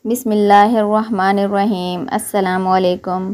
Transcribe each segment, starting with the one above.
بسم اللہ الرحمن الرحیم۔ السلام علیکم۔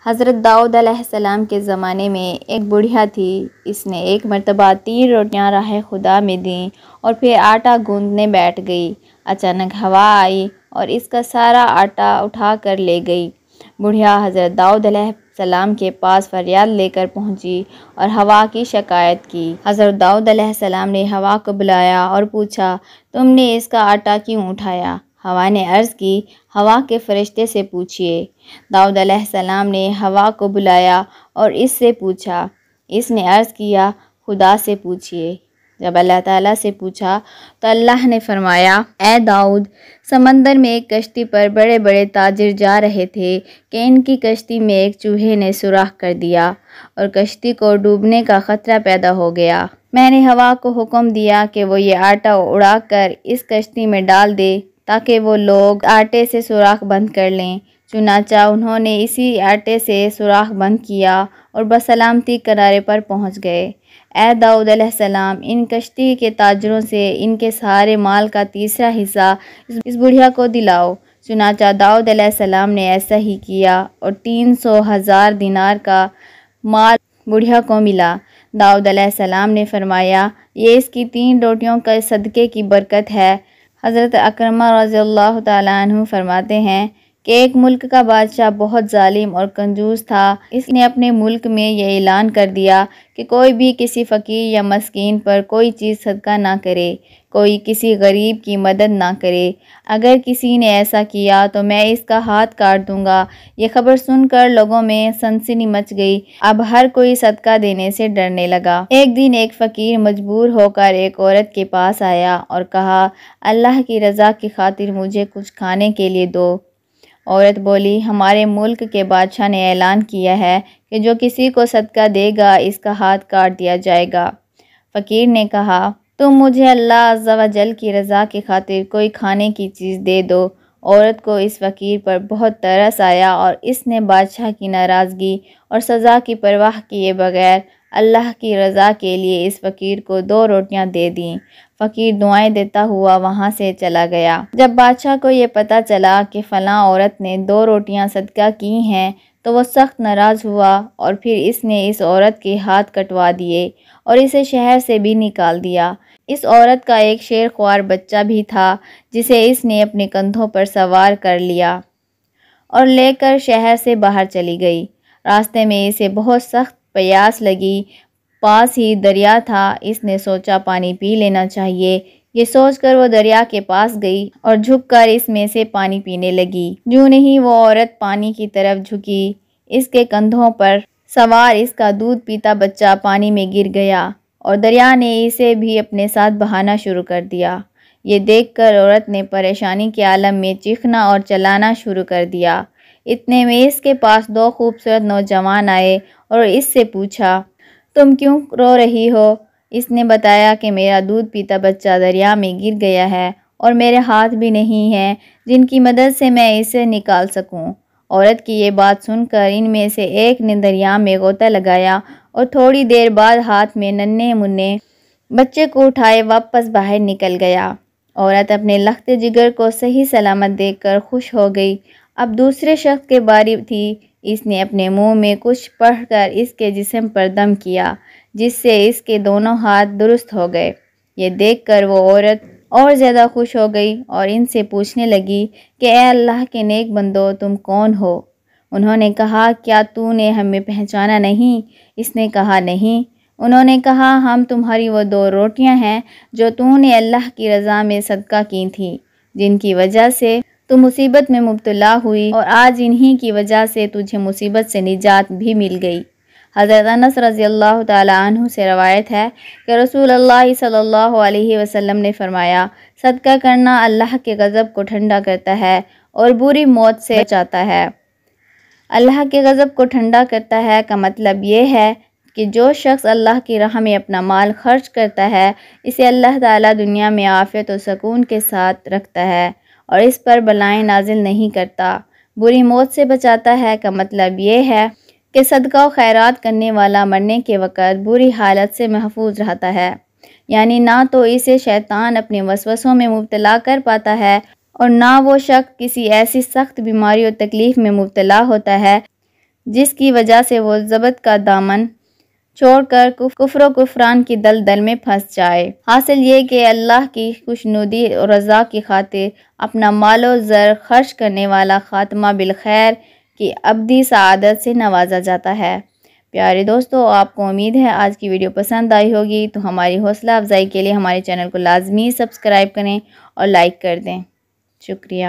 حضرت داؤد علیہ السلام کے زمانے میں ایک بڑھیا تھی۔ اس نے ایک مرتبہ 3 روٹیاں راہ خدا میں دیں اور پھر آٹا گوندنے بیٹھ گئی۔ اچانک ہوا آئی اور اس کا سارا آٹا اٹھا کر لے گئی۔ بڑھیا حضرت داؤد علیہ السلام کے پاس فریاد لے کر پہنچی اور ہوا کی شکایت کی۔ حضرت داؤد علیہ السلام نے ہوا کو بلایا اور پوچھا، تم نے اس کا آٹا کیوں اٹھایا؟ ہوا نے عرض کی، ہوا کے فرشتے سے پوچھئے۔ داؤد علیہ السلام نے ہوا کو بلایا اور اس سے پوچھا۔ اس نے عرض کیا، خدا سے پوچھئے۔ جب اللہ تعالیٰ سے پوچھا تو اللہ نے فرمایا، اے داؤد، سمندر میں ایک کشتی پر بڑے بڑے تاجر جا رہے تھے کہ ان کی کشتی میں ایک چوہے نے سوراخ کر دیا اور کشتی کو ڈوبنے کا خطرہ پیدا ہو گیا۔ میں نے ہوا کو حکم دیا کہ وہ یہ آٹا اڑا کر اس کشتی میں ڈال دے تاکہ وہ لوگ آٹے سے سوراخ بند کر لیں۔ چنانچہ انہوں نے اسی آٹے سے سوراخ بند کیا اور بسلامتی کنارے پر پہنچ گئے۔ اے داؤد علیہ السلام، ان کشتی کے تاجروں سے ان کے سارے مال کا تیسرا حصہ اس بڑھیا کو دلاؤ۔ چنانچہ داؤد علیہ السلام نے ایسا ہی کیا اور 300,000 دینار کا مال بڑھیا کو ملا۔ داؤد علیہ السلام نے فرمایا، یہ اس کی 3 روٹیوں کے صدقے کی برکت ہے۔ حضرت اکرمہ رضی اللہ تعالیٰ عنہ فرماتے ہیں کہ ایک ملک کا بادشاہ بہت ظالم اور کنجوس تھا۔ اس نے اپنے ملک میں یہ اعلان کر دیا کہ کوئی بھی کسی فقیر یا مسکین پر کوئی چیز صدقہ نہ کرے، کوئی کسی غریب کی مدد نہ کرے۔ اگر کسی نے ایسا کیا تو میں اس کا ہاتھ کاٹ دوں گا۔ یہ خبر سن کر لوگوں میں سنسنی مچ گئی۔ اب ہر کوئی صدقہ دینے سے ڈرنے لگا۔ ایک دن ایک فقیر مجبور ہو کر ایک عورت کے پاس آیا اور کہا، اللہ کی رضا کی خاطر مجھے کچھ کھانے کے لیے دو۔ عورت بولی، ہمارے ملک کے بادشاہ نے اعلان کیا ہے کہ جو کسی کو صدقہ دے گا اس کا ہاتھ کاٹ دیا جائے گا۔ فقیر نے کہا، تم مجھے اللہ عز و جل کی رضا کی خاطر کوئی کھانے کی چیز دے دو۔ عورت کو اس فقیر پر بہت ترس آیا اور اس نے بادشاہ کی ناراضگی اور سزا کی پرواہ کیے بغیر اللہ کی رضا کے لیے اس فقیر کو 2 روٹیاں دے دیں۔ فقیر دعائیں دیتا ہوا وہاں سے چلا گیا۔ جب بادشاہ کو یہ پتہ چلا کہ فلاں عورت نے 2 روٹیاں صدقہ کی ہیں تو وہ سخت ناراض ہوا اور پھر اس نے اس عورت کے ہاتھ کٹوا دیے اور اسے شہر سے بھی نکال دیا۔ اس عورت کا ایک شیر خوار بچہ بھی تھا جسے اس نے اپنے کندھوں پر سوار کر لیا اور لے کر شہر سے باہر چلی گئی۔ راستے میں اسے بہت سخت پیاس لگی۔ پاس ہی دریا تھا۔ اس نے سوچا پانی پی لینا چاہیے۔ یہ سوچ کر وہ دریا کے پاس گئی اور جھک کر اس میں سے پانی پینے لگی۔ جوں نہیں وہ عورت پانی کی طرف جھکی، اس کے کندھوں پر سوار اس کا دودھ پیتا بچہ پانی میں گر گیا اور دریا نے اسے بھی اپنے ساتھ بہانا شروع کر دیا۔ یہ دیکھ کر عورت نے پریشانی کے عالم میں چیخنا اور چلانا شروع کر دیا۔ اتنے میں اس کے پاس 2 خوبصورت نوجوان آئے اور اس سے پوچھا، تم کیوں رو رہی ہو؟ اس نے بتایا کہ میرا دودھ پیتا بچہ دریا میں گر گیا ہے اور میرے ہاتھ بھی نہیں ہیں جن کی مدد سے میں اسے نکال سکوں۔ عورت کی یہ بات سن کر ان میں سے ایک نے دریا میں غوطہ لگایا اور تھوڑی دیر بعد ہاتھ میں ننھے منھے بچے کو اٹھائے واپس باہر نکل گیا۔ عورت اپنے لخت جگر کو صحیح سلامت دیکھ کر خوش ہو گئی۔ اب دوسرے شخص کی باری تھی۔ اس نے اپنے منہ میں کچھ پڑھ کر اس کے جسم پر دم کیا جس سے اس کے دونوں ہاتھ درست ہو گئے۔ یہ دیکھ کر وہ عورت اور زیادہ خوش ہو گئی اور ان سے پوچھنے لگی کہ اے اللہ کے نیک بندو، تم کون ہو؟ انہوں نے کہا، کیا تو نے ہمیں پہچانا نہیں؟ اس نے کہا، نہیں۔ انہوں نے کہا، ہم تمہاری وہ 2 روٹیاں ہیں جو تو نے اللہ کی رضا میں صدقہ کی تھیں، جن کی وجہ سے تو مصیبت میں مبتلا ہوئی اور آج انہی کی وجہ سے تجھے مصیبت سے نجات بھی مل گئی۔ حضرت انس رضی اللہ تعالیٰ عنہ سے روایت ہے کہ رسول اللہ صلی اللہ علیہ وسلم نے فرمایا، صدقہ کرنا اللہ کے غضب کو ٹھنڈا کرتا ہے اور بری موت سے بچاتا ہے۔ اللہ کے غضب کو ٹھنڈا کرتا ہے کا مطلب یہ ہے کہ جو شخص اللہ کی راہ میں اپنا مال خرچ کرتا ہے اسے اللہ تعالیٰ دنیا میں عافیت و سکون کے ساتھ رکھتا ہے اور اس پر بلائیں نازل نہیں کرتا۔ بری موت سے بچاتا ہے کا مطلب یہ ہے کہ صدقہ و خیرات کرنے والا مرنے کے وقت بری حالت سے محفوظ رہتا ہے، یعنی نہ تو اسے شیطان اپنے وسوسوں میں مبتلا کر پاتا ہے اور نہ وہ شخص کسی ایسی سخت بیماری اور تکلیف میں مبتلا ہوتا ہے جس کی وجہ سے وہ ضبط کا دامن چھوڑ کر کفر و کفران کی دلدل میں پھنس جائے۔ حاصل یہ کہ اللہ کی خوشنودی اور رضا کی خاطر اپنا مال و زر خرچ کرنے والا خاتمہ بالخیر کی ابدی سعادت سے نوازا جاتا ہے۔ پیارے دوستو، آپ کو امید ہے آج کی ویڈیو پسند آئی ہوگی، تو ہماری حوصلہ افزائی کے لیے ہمارے چینل کو لازمی سبسکرائب کریں اور لائک کر دیں۔ شکریہ۔